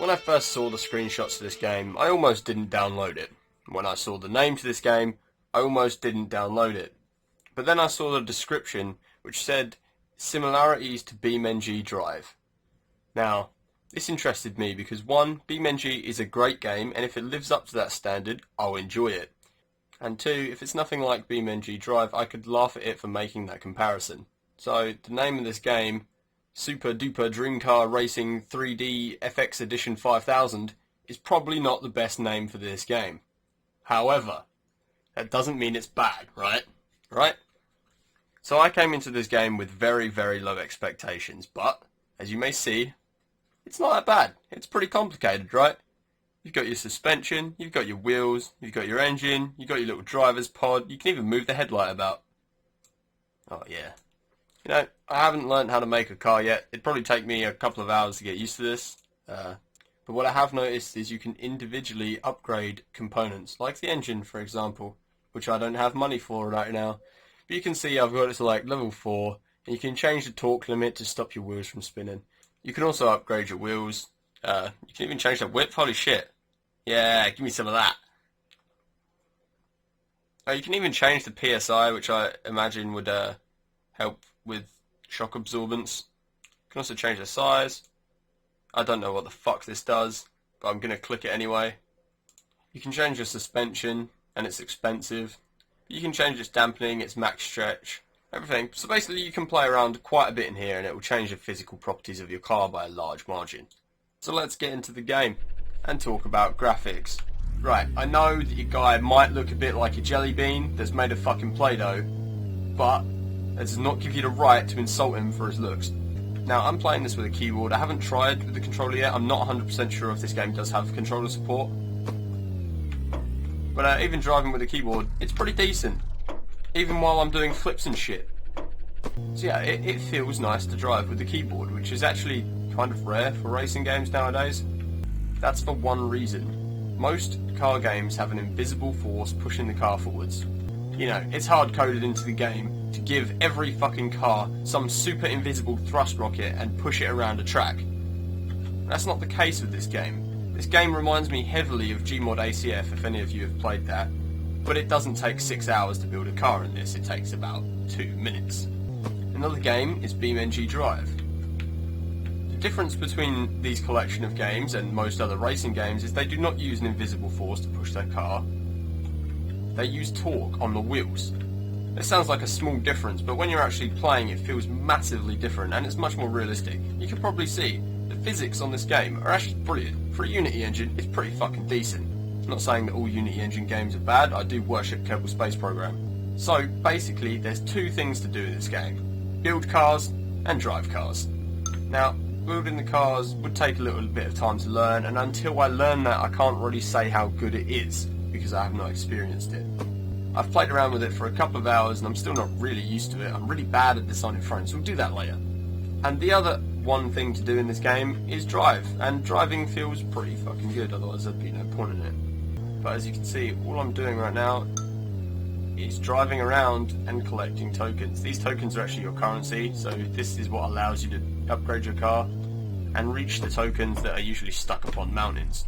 When I first saw the screenshots of this game, I almost didn't download it. When I saw the name to this game, I almost didn't download it. But then I saw the description which said similarities to BeamNG Drive. Now, this interested me because one, BeamNG is a great game, and if it lives up to that standard, I'll enjoy it. And two, if it's nothing like BeamNG Drive, I could laugh at it for making that comparison. So, the name of this game, Super Duper Dream Car Racing 3D FX Edition 5000, is probably not the best name for this game. However, that doesn't mean it's bad, right? Right? So I came into this game with very, very low expectations, but, as you may see, it's not that bad. It's pretty complicated, right? You've got your suspension, you've got your wheels, you've got your engine, you've got your little driver's pod, you can even move the headlight about. Oh yeah. You know, I haven't learned how to make a car yet. It'd probably take me a couple of hours to get used to this. But what I have noticed is you can individually upgrade components, like the engine, for example, which I don't have money for right now. But you can see I've got it to like level 4, and you can change the torque limit to stop your wheels from spinning. You can also upgrade your wheels. You can even change the width. Holy shit. Yeah, give me some of that. You can even change the PSI, which I imagine would help with shock absorbance. You can also change the size. I don't know what the fuck this does, but I'm going to click it anyway. You can change your suspension, and it's expensive. You can change its dampening, its max stretch, everything. So basically you can play around quite a bit in here, and it will change the physical properties of your car by a large margin. So let's get into the game and talk about graphics. Right, I know that your guy might look a bit like a jelly bean that's made of fucking Play-Doh, but that does not give you the right to insult him for his looks. Now, I'm playing this with a keyboard. I haven't tried with the controller yet. I'm not 100% sure if this game does have controller support. But even driving with a keyboard, it's pretty decent. Even while I'm doing flips and shit. So yeah, it feels nice to drive with the keyboard, which is actually kind of rare for racing games nowadays. That's for one reason. Most car games have an invisible force pushing the car forwards. You know, it's hard-coded into the game to give every fucking car some super invisible thrust rocket and push it around a track. That's not the case with this game. This game reminds me heavily of Gmod ACF, if any of you have played that, but it doesn't take 6 hours to build a car in this, it takes about 2 minutes. Another game is BeamNG Drive. The difference between these collection of games and most other racing games is they do not use an invisible force to push their car. They use torque on the wheels. It sounds like a small difference, but when you're actually playing it feels massively different and it's much more realistic. You can probably see the physics on this game are actually brilliant. For a Unity engine, it's pretty fucking decent. I'm not saying that all Unity engine games are bad, I do worship Kerbal Space Program. So basically there's two things to do in this game. Build cars and drive cars. Now, building the cars would take a little bit of time to learn, and until I learn that I can't really say how good it is, because I have not experienced it. I've played around with it for a couple of hours and I'm still not really used to it. I'm really bad at designing frames, so we'll do that later. And the other one thing to do in this game is drive, and driving feels pretty fucking good, otherwise there'd be no point in it. But as you can see, all I'm doing right now is driving around and collecting tokens. These tokens are actually your currency, so this is what allows you to upgrade your car and reach the tokens that are usually stuck upon mountains.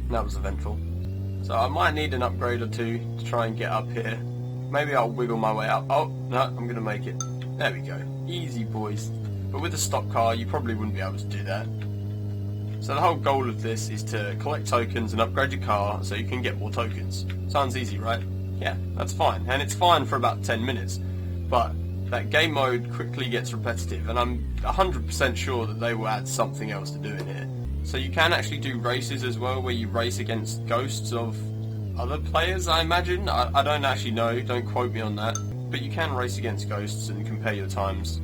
That was eventful. So I might need an upgrade or two to try and get up here. Maybe I'll wiggle my way up. Oh, no, I'm going to make it. There we go. Easy, boys. But with a stock car, you probably wouldn't be able to do that. So the whole goal of this is to collect tokens and upgrade your car so you can get more tokens. Sounds easy, right? Yeah, that's fine. And it's fine for about 10 minutes. But that game mode quickly gets repetitive, and I'm 100% sure that they will add something else to do in here. So you can actually do races as well, where you race against ghosts of other players, I imagine. I don't actually know, don't quote me on that. But you can race against ghosts and compare your times.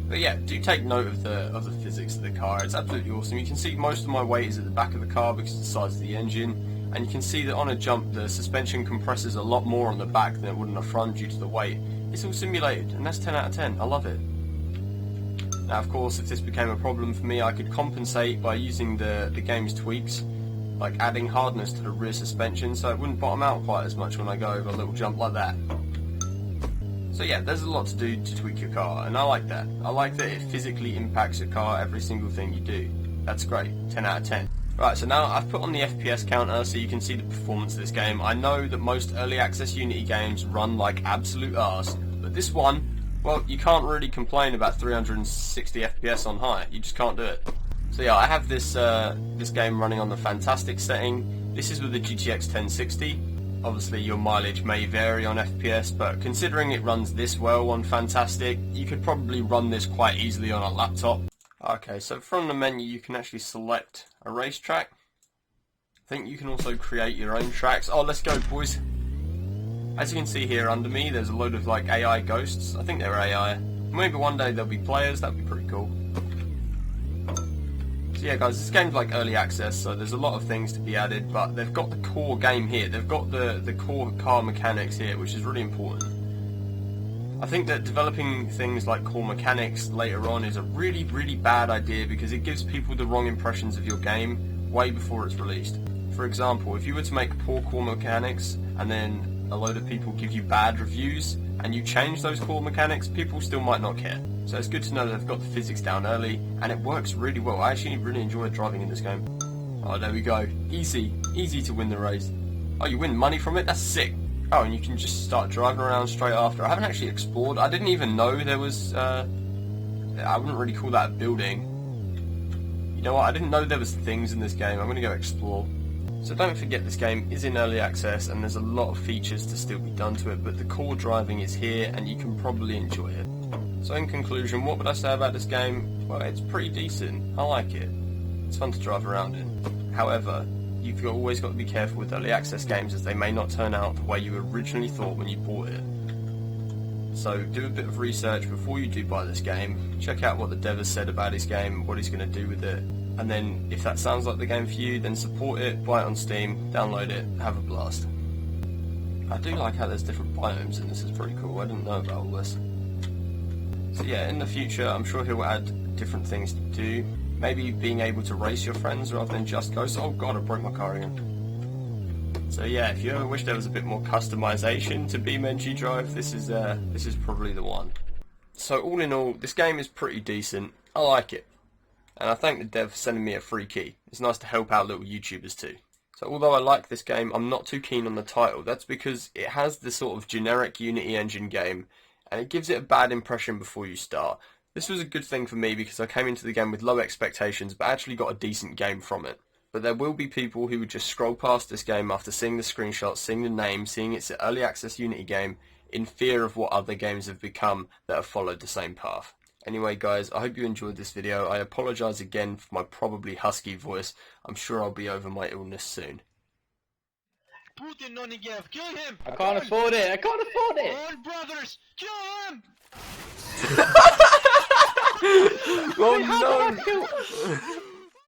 But yeah, do take note of the physics of the car. It's absolutely awesome. You can see most of my weight is at the back of the car because of the size of the engine. And you can see that on a jump, the suspension compresses a lot more on the back than it would on the front due to the weight. It's all simulated, and that's 10 out of 10. I love it. Now, of course, if this became a problem for me, I could compensate by using the game's tweaks, like adding hardness to the rear suspension so it wouldn't bottom out quite as much when I go over a little jump like that. So yeah, there's a lot to do to tweak your car, and I like that. I like that it physically impacts your car, every single thing you do. That's great, 10 out of 10. Right, so now I've put on the FPS counter so you can see the performance of this game. I know that most early access Unity games run like absolute arse, but this one, well, you can't really complain about 360 FPS on high. You just can't do it. So yeah, I have this this game running on the Fantastic setting. This is with the GTX 1060. Obviously your mileage may vary on FPS, but considering it runs this well on Fantastic, you could probably run this quite easily on a laptop. Okay, so from the menu you can actually select a racetrack. I think you can also create your own tracks. Oh, let's go, boys. As you can see here under me, there's a load of like AI ghosts. I think they're AI. Maybe one day there'll be players, that'd be pretty cool. So yeah guys, this game's like early access, so there's a lot of things to be added, but they've got the core game here. They've got the core car mechanics here, which is really important. I think that developing things like core mechanics later on is a really, really bad idea because it gives people the wrong impressions of your game way before it's released. For example, if you were to make poor core mechanics and then a load of people give you bad reviews and you change those core mechanics, people still might not care. So it's good to know that they've got the physics down early and it works really well. I actually really enjoy driving in this game. Oh, there we go. Easy to win the race. Oh, you win money from it? That's sick. Oh, and you can just start driving around straight after. I haven't actually explored. I didn't even know there was, I wouldn't really call that a building. You know what, I didn't know there was things in this game. I'm going to go explore. So don't forget this game is in early access and there's a lot of features to still be done to it, but the core driving is here and you can probably enjoy it. So in conclusion, what would I say about this game? Well, it's pretty decent. I like it. It's fun to drive around in. However, you've always got to be careful with early access games as they may not turn out the way you originally thought when you bought it. So do a bit of research before you do buy this game. Check out what the dev has said about his game, what he's going to do with it. And then if that sounds like the game for you, then support it, buy it on Steam, download it, have a blast. I do like how there's different biomes and this is pretty cool. I didn't know about all this. So yeah, in the future I'm sure he'll add different things to do. Maybe being able to race your friends rather than just ghosts. Oh god, I broke my car again. So yeah, if you ever wish there was a bit more customization to BeamNG Drive, this is probably the one. So all in all, this game is pretty decent. I like it. And I thank the dev for sending me a free key. It's nice to help out little YouTubers too. So although I like this game, I'm not too keen on the title. That's because it has this sort of generic Unity engine game, and it gives it a bad impression before you start. This was a good thing for me because I came into the game with low expectations but actually got a decent game from it. But there will be people who would just scroll past this game after seeing the screenshots, seeing the name, seeing it's an early access Unity game in fear of what other games have become that have followed the same path. Anyway guys, I hope you enjoyed this video. I apologise again for my probably husky voice. I'm sure I'll be over my illness soon. Putin Nonigev, kill him! I can't afford it! I can't afford it! All brothers, kill him! Oh no!